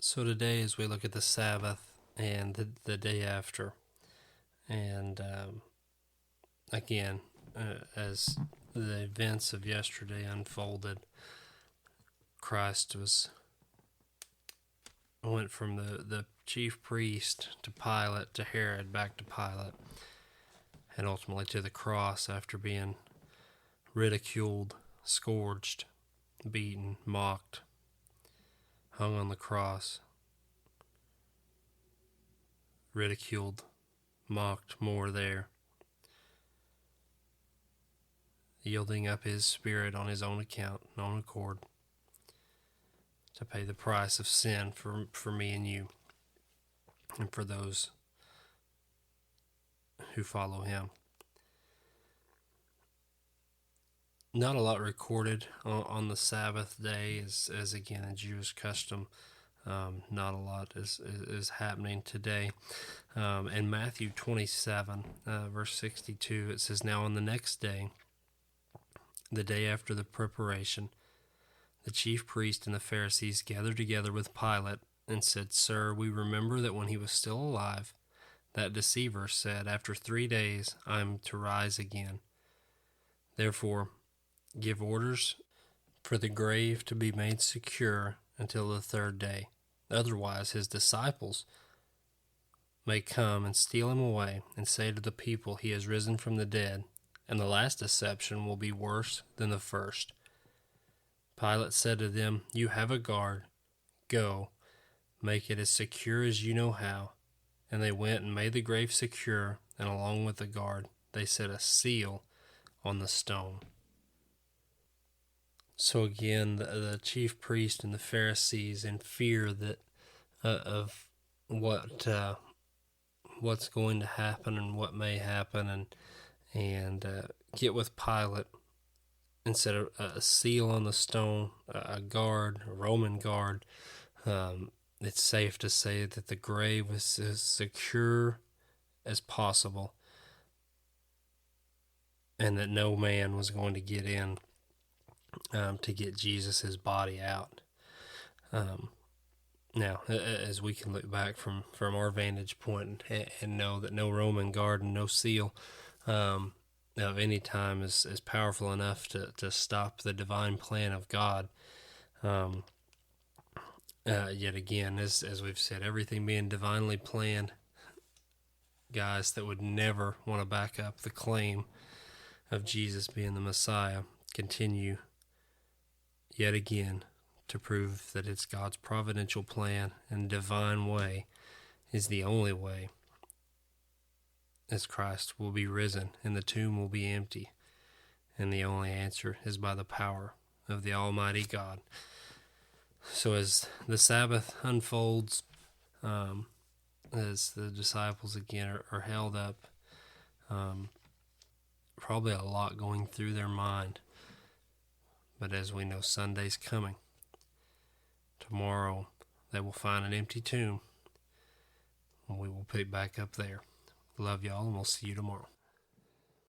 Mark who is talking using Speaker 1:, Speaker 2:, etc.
Speaker 1: So today, as we look at the Sabbath and the day after, and again, as the events of yesterday unfolded, Christ went from the chief priest to Pilate to Herod, back to Pilate, and ultimately to the cross after being ridiculed, scourged, beaten, mocked, hung on the cross, ridiculed, mocked more there, yielding up his spirit on his own account, own accord, to pay the price of sin for me and you, and for those who follow him. Not a lot recorded on the Sabbath day, as again a Jewish custom. Not a lot is happening today. In Matthew 27, verse 62, it says, "Now on the next day, the day after the preparation, the chief priest and the Pharisees gathered together with Pilate and said, 'Sir, we remember that when he was still alive, that deceiver said, after 3 days I am to rise again. Therefore, give orders for the grave to be made secure until the 3rd day. Otherwise, his disciples may come and steal him away and say to the people, he has risen from the dead, and the last deception will be worse than the first.' Pilate said to them, 'You have a guard. Go, make it as secure as you know how.' And they went and made the grave secure, and along with the guard, they set a seal on the stone." So again, the chief priest and the Pharisees, in fear that of what's going to happen and what may happen, and get with Pilate and set a seal on the stone, a guard, a Roman guard. It's safe to say that the grave was as secure as possible, and that no man was going to get in to get Jesus' body out. Now, as we can look back from our vantage point and know that no Roman guard and no seal of any time is powerful enough to stop the divine plan of God. Yet again, as we've said, everything being divinely planned, guys that would never want to back up the claim of Jesus being the Messiah continue yet again to prove that it's God's providential plan and divine way is the only way, as Christ will be risen and the tomb will be empty, and the only answer is by the power of the Almighty God. So as the Sabbath unfolds, as the disciples again are held up, probably a lot going through their mind. But as we know, Sunday's coming. Tomorrow they will find an empty tomb, and we will pick back up there. Love y'all, and we'll see you tomorrow.